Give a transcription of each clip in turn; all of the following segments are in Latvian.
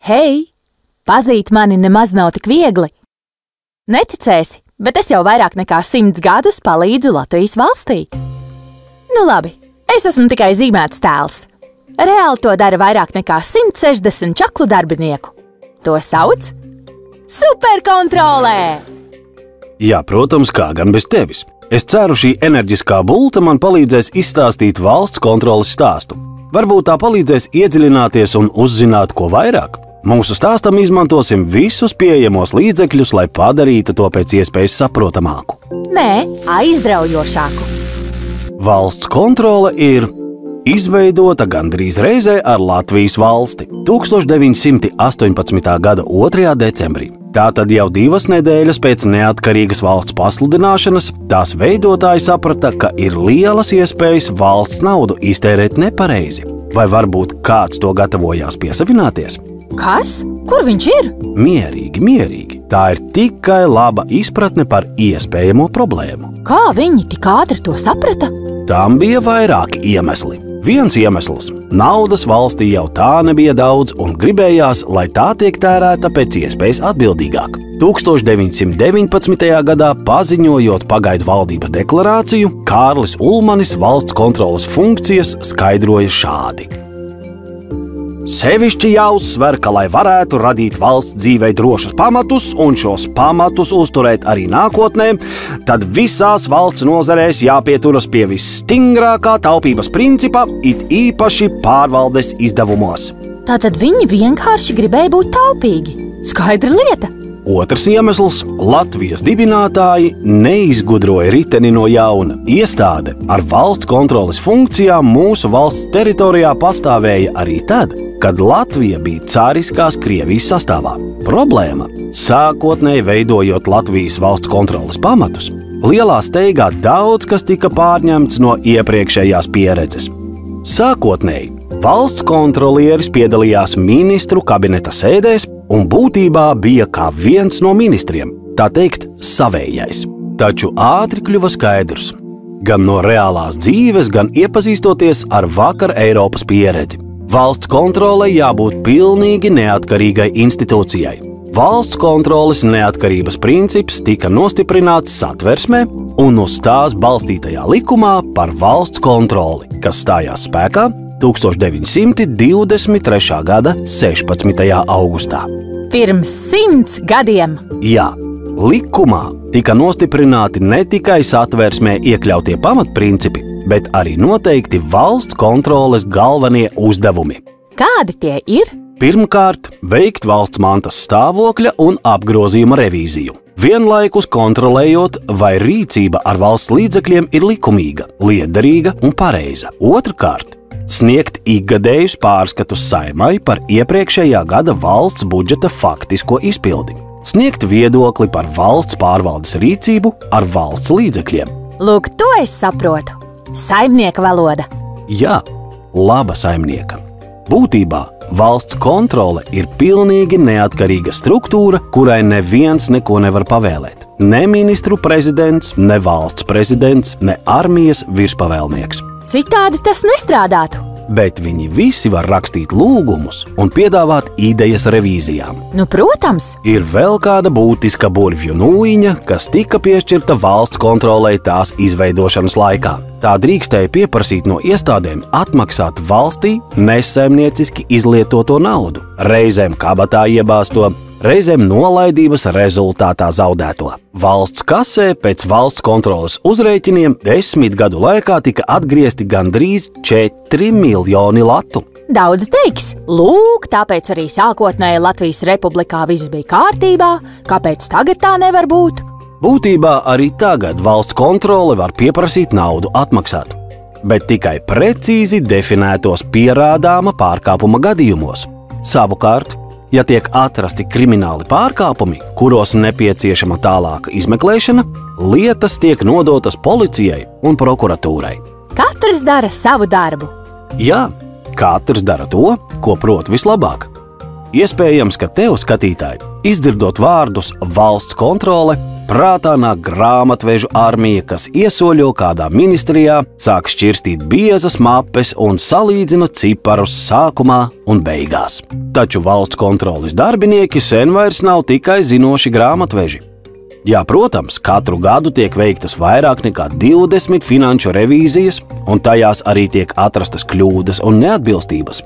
Hei! Pazīt mani nemaz nav tik viegli. Neticēsi, bet es jau vairāk nekā 100 gadus palīdzu Latvijas valstī. Nu labi, es esmu tikai zīmēts tēls. Reāli to dara vairāk nekā 160 čaklu darbinieku. To sauc superkontrolē! Jā, protams, kā gan bez tevis. Es ceru, šī enerģiskā bulta man palīdzēs izstāstīt valsts kontroles stāstu. Varbūt tā palīdzēs iedziļināties un uzzināt ko vairāk. Mūsu stāstam izmantosim visus pieejamos līdzekļus, lai padarītu to pēc iespējas saprotamāku. Nē, aizraujošāku. Valsts kontrole ir izveidota gandrīz reizē ar Latvijas valsti 1918. gada 2. decembrī. Tātad jau 2 nedēļas pēc neatkarīgas valsts pasludināšanas tās veidotāji saprata, ka ir lielas iespējas valsts naudu iztērēt nepareizi. Vai varbūt kāds to gatavojās piesavināties? Kas? Kur viņš ir? Mierīgi. Tā ir tikai laba izpratne par iespējamo problēmu. Kā viņi tik ātri to saprata? Tam bija vairāki iemesli. Viens iemesls – naudas valstī jau tā nebija daudz un gribējās, lai tā tiek tērēta pēc iespējas atbildīgāk. 1919. gadā, paziņojot pagaidu valdības deklarāciju, Kārlis Ulmanis valsts kontroles funkcijas skaidroja šādi. Sevišķi jāuzsver, ka, lai varētu radīt valsts dzīvei drošus pamatus un šos pamatus uzturēt arī nākotnē, tad visās valsts nozarēs jāpieturas pie visstingrākā taupības principa, it īpaši pārvaldes izdevumos. Tātad viņi vienkārši gribēja būt taupīgi. Skaidra lieta. Otrs iemesls – Latvijas dibinātāji neizgudroja riteni no jauna. Iestāde ar valsts kontroles funkcijām mūsu valsts teritorijā pastāvēja arī tad, kad Latvija bija cāriskās Krievijas sastāvā. Problēma – sākotnēji veidojot Latvijas valsts kontroles pamatus, lielā steigā daudz kas tika pārņemts no iepriekšējās pieredzes. Sākotnēji valsts kontrolieris piedalījās ministru kabineta sēdēs un būtībā bija kā viens no ministriem, tā teikt, savējais. Taču ātri kļuva skaidrs, gan no reālās dzīves, gan iepazīstoties ar vakar Eiropas pieredzi. Valsts kontrolei jābūt pilnīgi neatkarīgai institūcijai. Valsts kontroles neatkarības princips tika nostiprināts Satversmē un uz tās balstītajā likumā par valsts kontroli, kas stājās spēkā 1923. gada 16. augustā. Pirms 100 gadiem! Jā, likumā tika nostiprināti ne tikai Satversmē iekļautie pamatprincipi, bet arī noteikti valsts kontroles galvenie uzdevumi. Kādi tie ir? Pirmkārt, veikt valsts mantas stāvokļa un apgrozījuma revīziju. Vienlaikus kontrolējot, vai rīcība ar valsts līdzekļiem ir likumīga, lietderīga un pareiza. Otrkārt, sniegt ikgadējus pārskatus Saeimai par iepriekšējā gada valsts budžeta faktisko izpildi. Sniegt viedokli par valsts pārvaldes rīcību ar valsts līdzekļiem. Lūk, to es saprotu. Saimnieka valoda. Jā, laba saimnieka. Būtībā valsts kontrole ir pilnīgi neatkarīga struktūra, kurai neviens neko nevar pavēlēt. Ne ministru prezidents, ne valsts prezidents, ne armijas virspavēlnieks. Citādi tas nestrādātu. Bet viņi visi var rakstīt lūgumus un piedāvāt idejas revīzijām. Nu, protams. Ir vēl kāda būtiska burvju nūjiņa, kas tika piešķirta valsts kontrolei tās izveidošanas laikā. Tā drīkstēja pieprasīt no iestādēm atmaksāt valstī nesaimnieciski izlietoto naudu, reizēm kabatā iebāzto, reizēm nolaidības rezultātā zaudēto. Valsts kasē pēc valsts kontroles uzrēķiniem 10 gadu laikā tika atgriezti gandrīz 4 miljoni latu. Daudz teiks, lūk, tāpēc arī sākotnēji Latvijas republikā viss bija kārtībā, kāpēc tagad tā nevar būt? Būtībā arī tagad valsts kontrole var pieprasīt naudu atmaksāt, bet tikai precīzi definētos pierādāma pārkāpuma gadījumos. Savukārt, ja tiek atrasti krimināli pārkāpumi, kuros nepieciešama tālāka izmeklēšana, lietas tiek nodotas policijai un prokuratūrai. Katrs dara savu darbu. Jā, katrs dara to, ko prot vislabāk. Iespējams, ka tev, skatītāji, izdzirdot vārdus valsts kontrole, prātā nāk grāmatvežu armija, kas iesoļo kādā ministrijā, sāk šķirstīt biezas mapes un salīdzina ciparus sākumā un beigās. Taču valsts kontroles darbinieki sen vairs nav tikai zinoši grāmatveži. Jā, protams, katru gadu tiek veiktas vairāk nekā 20 finanšu revīzijas, un tajās arī tiek atrastas kļūdas un neatbilstības.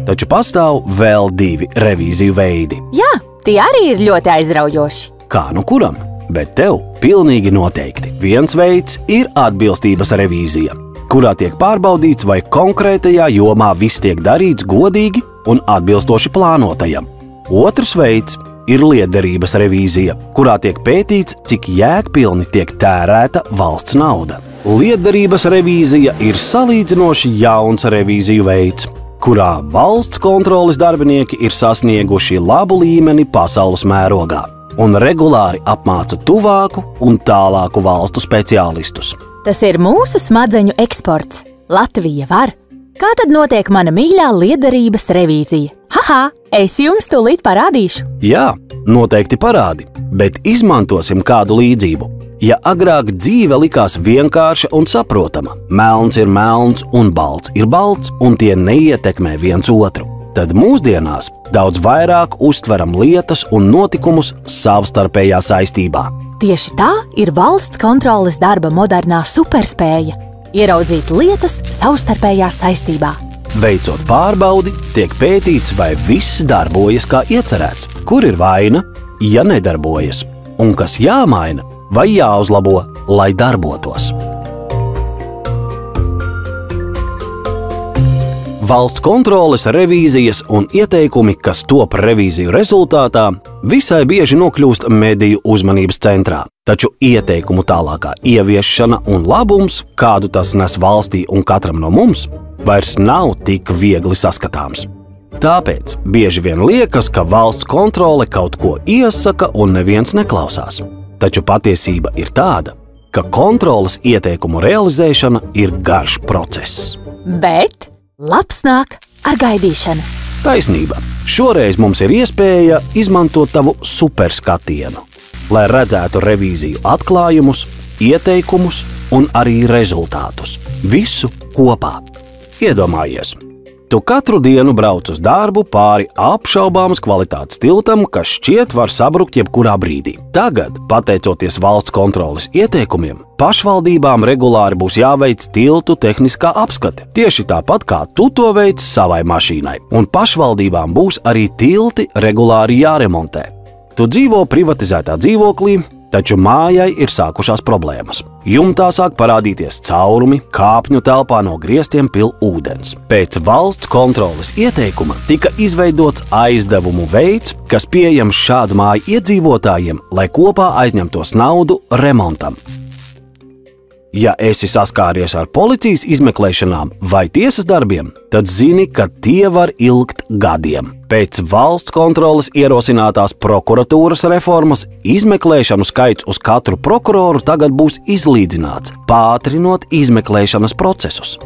Taču pastāv vēl 2 revīziju veidi. Jā, tie arī ir ļoti aizraujoši. Kā nu kuram? Bet tev pilnīgi noteikti. Viens veids ir atbilstības revīzija, kurā tiek pārbaudīts, vai konkrētajā jomā viss tiek darīts godīgi un atbilstoši plānotajam. Otrs veids ir lietderības revīzija, kurā tiek pētīts, cik jēgpilni tiek tērēta valsts nauda. Lietderības revīzija ir salīdzinoši jauns revīziju veids, kurā valsts kontroles darbinieki ir sasnieguši labu līmeni pasaules mērogā un regulāri apmāca tuvāku un tālāku valstu speciālistus. Tas ir mūsu smadzeņu eksports. Latvija var! Kā tad notiek mana mīļā lietderības revīzija? Haha, es jums tūlīt parādīšu. Jā, noteikti parādi, bet izmantosim kādu līdzību. Ja agrāk dzīve likās vienkārša un saprotama, melns ir melns un balts ir balts, un tie neietekmē viens otru, tad mūsdienās daudz vairāk uztveram lietas un notikumus savstarpējā saistībā. Tieši tā ir valsts kontroles darba modernā superspēja – ieraudzīt lietas savstarpējā saistībā. Veicot pārbaudi, tiek pētīts, vai viss darbojas kā iecerēts, kur ir vaina, ja nedarbojas, un kas jāmaina vai jāuzlabo, lai darbotos. Valsts kontroles, revīzijas un ieteikumi, kas top revīziju rezultātā, visai bieži nokļūst mediju uzmanības centrā. Taču ieteikumu tālākā ieviešana un labums, kādu tas nes valstī un katram no mums, vairs nav tik viegli saskatāms. Tāpēc bieži vien liekas, ka valsts kontrole kaut ko iesaka un neviens neklausās. Taču patiesība ir tāda, ka kontroles ieteikumu realizēšana ir garš process. Bet labs nāk ar gaidīšanu. Taisnība. Šoreiz mums ir iespēja izmantot tavu superskatienu, lai redzētu revīziju atklājumus, ieteikumus un arī rezultātus. Visu kopā. Iedomājies, tu katru dienu brauc uz darbu pāri apšaubāmas kvalitātes tiltam, kas šķiet var sabrukt jebkurā brīdī. Tagad, pateicoties valsts kontroles ieteikumiem, pašvaldībām regulāri būs jāveic tiltu tehniskā apskate. Tieši tāpat kā tu to veic savai mašīnai. Un pašvaldībām būs arī tilti regulāri jāremontē. Tu dzīvo privatizētā dzīvoklī, taču mājai ir sākušās problēmas. Jumtā sāk parādīties caurumi, kāpņu telpā no griestiem pil ūdens. Pēc valsts kontroles ieteikuma tika izveidots aizdevumu veids, kas pieejams šādu māju iedzīvotājiem, lai kopā aizņemtos naudu remontam. Ja esi saskāries ar policijas izmeklēšanām vai tiesas darbiem, tad zini, ka tie var ilgt gadiem. Pēc valsts kontroles ierosinātās prokuratūras reformas izmeklēšanu skaits uz katru prokuroru tagad būs izlīdzināts, pātrinot izmeklēšanas procesus.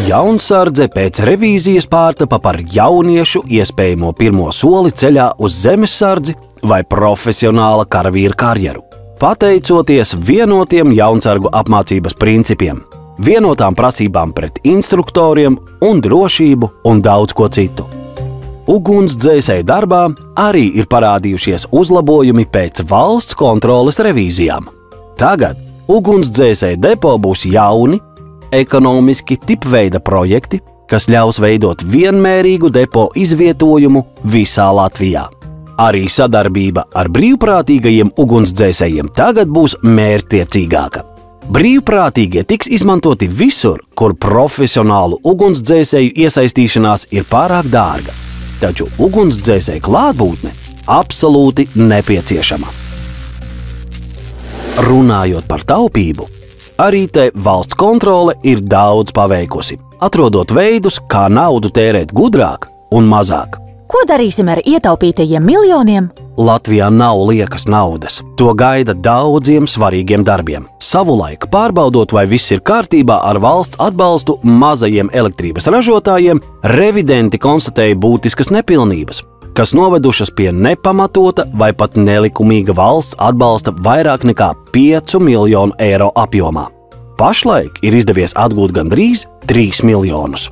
Jaunsardze pēc revīzijas pārtapa par jauniešu iespējamo pirmo soli ceļā uz zemesardzi vai profesionāla karavīra karjeru. Pateicoties vienotiem jaunsargu apmācības principiem, vienotām prasībām pret instruktoriem un drošību un daudz ko citu. Ugunsdzēsēju darbā arī ir parādījušies uzlabojumi pēc valsts kontroles revīzijām. Tagad ugunsdzēsēju depo būs jauni, ekonomiski tipveida projekti, kas ļaus veidot vienmērīgu depo izvietojumu visā Latvijā. Arī sadarbība ar brīvprātīgajiem ugunsdzēsējiem tagad būs mērķtiecīgāka. Brīvprātīgie tiks izmantoti visur, kur profesionālu ugunsdzēsēju iesaistīšanās ir pārāk dārga, taču ugunsdzēsēju klātbūtne absolūti nepieciešama. Runājot par taupību, arī te valsts kontrole ir daudz paveikusi, atrodot veidus, kā naudu tērēt gudrāk un mazāk. Ko darīsim ar ietaupītajiem miljoniem? Latvijā nav liekas naudas. To gaida daudziem svarīgiem darbiem. Savulaik pārbaudot, vai viss ir kārtībā ar valsts atbalstu mazajiem elektrības ražotājiem, revidenti konstatēja būtiskas nepilnības. kas novedušas pie nepamatota vai pat nelikumīga valsts atbalsta vairāk nekā 5 miljonu eiro apjomā. Pašlaik ir izdevies atgūt gandrīz 3 miljonus.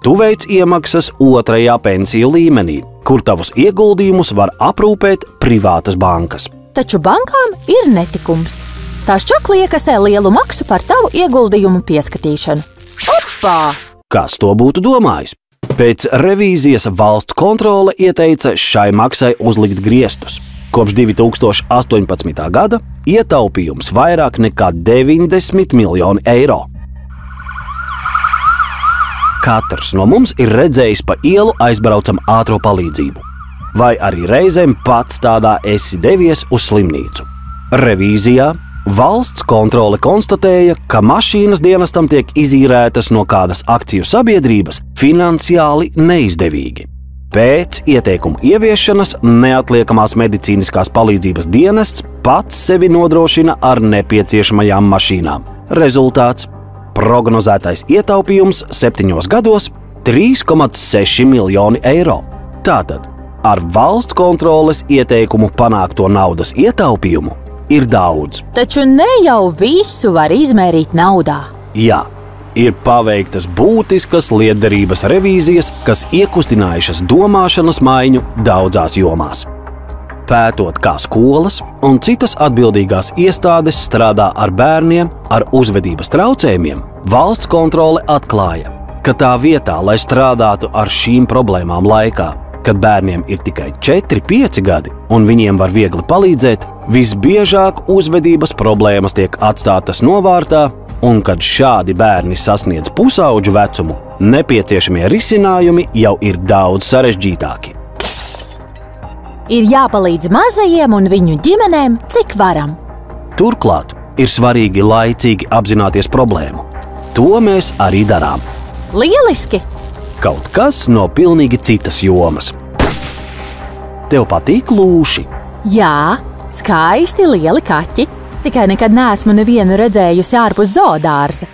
Tu veic iemaksas 2. pensiju līmenī, kur tavus ieguldījumus var aprūpēt privātas bankas. Taču bankām ir netikums. Tās čakli iekasē lielu maksu par tavu ieguldījumu pieskatīšanu. Opā! Kas to būtu domājis? Pēc revīzijas valsts kontrole ieteica šai maksai uzlikt griestus. Kopš 2018. gada ietaupījums vairāk nekā 90 miljoni eiro. Katrs no mums ir redzējis pa ielu aizbraucam ātro palīdzību. Vai arī reizēm pats tādā esi devies uz slimnīcu. Revīzijā valsts kontrole konstatēja, ka mašīnas dienestam tiek izīrētas no kādas akciju sabiedrības finansiāli neizdevīgi. Pēc ieteikumu ieviešanas neatliekamās medicīniskās palīdzības dienests pats sevi nodrošina ar nepieciešamajām mašīnām. Rezultāts – prognozētais ietaupījums 7 gados – 3,6 miljoni eiro. Tātad, ar valsts kontroles ieteikumu panākto naudas ietaupījumu ir daudz. Taču ne jau visu var izmērīt naudā. Jā, ir paveiktas būtiskas lietderības revīzijas, kas iekustinājušas domāšanas maiņu daudzās jomās. Pētot, kā skolas un citas atbildīgās iestādes strādā ar bērniem ar uzvedības traucējumiem, valsts kontrole atklāja, ka tā vietā, lai strādātu ar šīm problēmām laikā, kad bērniem ir tikai 4–5 gadi un viņiem var viegli palīdzēt, visbiežāk uzvedības problēmas tiek atstātas novārtā, un kad šādi bērni sasniedz pusauģu vecumu, nepieciešamie risinājumi jau ir daudz sarežģītāki. Ir jāpalīdz mazajiem un viņu ģimenēm, cik varam. Turklāt ir svarīgi laicīgi apzināties problēmu. To mēs arī darām. Lieliski! Kaut kas no pilnīgi citas jomas. Tev patīk lūši? Jā, skaisti lieli kaķi. Tikai nekad neesmu nevienu redzējusi ārpus zoodārza.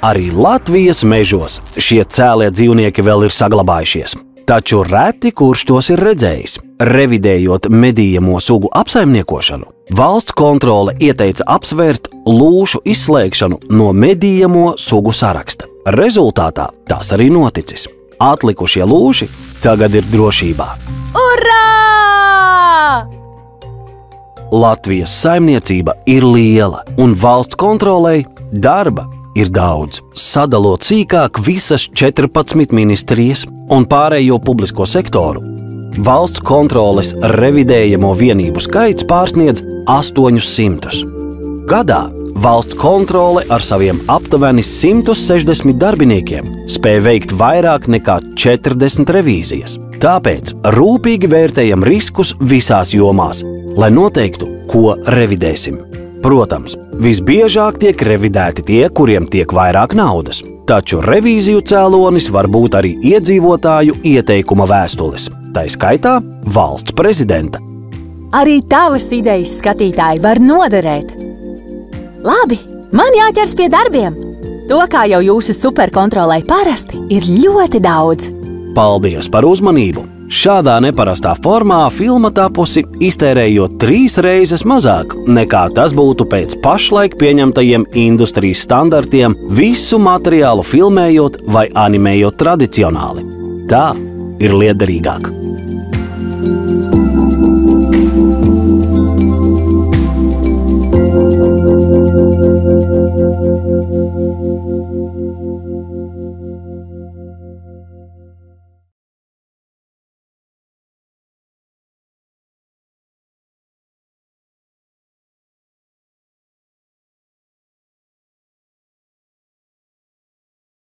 Arī Latvijas mežos šie cēlie dzīvnieki vēl ir saglabājušies. Taču reti kurš tos ir redzējis. Revidējot medījamo sugu apsaimniekošanu, valsts kontrole ieteica apsvērt lūšu izslēgšanu no medījamo sugu saraksta. Rezultātā tas arī noticis. Atlikušie lūši tagad ir drošībā. Urā! Latvijas saimniecība ir liela, un valsts kontrolei darba ir daudz. Sadalot sīkāk visas 14 ministrijas un pārējo publisko sektoru, valsts kontroles revidējamo vienību skaits pārsniedz 800. Gadā valsts kontrole ar saviem aptuveni 160 darbiniekiem spēj veikt vairāk nekā 40 revīzijas. Tāpēc rūpīgi vērtējam riskus visās jomās, lai noteiktu, ko revidēsim. Protams, visbiežāk tiek revidēti tie, kuriem tiek vairāk naudas, taču revīziju cēlonis var būt arī iedzīvotāju ieteikuma vēstules, tai skaitā valsts prezidenta. Arī tavas idejas skatītāji var noderēt. Labi, man jāķers pie darbiem. To, kā jau jūsu superkontrolē parasti, ir ļoti daudz. Paldies par uzmanību! Šādā neparastā formā filma tapusi, iztērējot 3 reizes mazāk, nekā tas būtu pēc pašlaik pieņemtajiem industrijas standartiem, visu materiālu filmējot vai animējot tradicionāli. Tā ir lietderīgāk.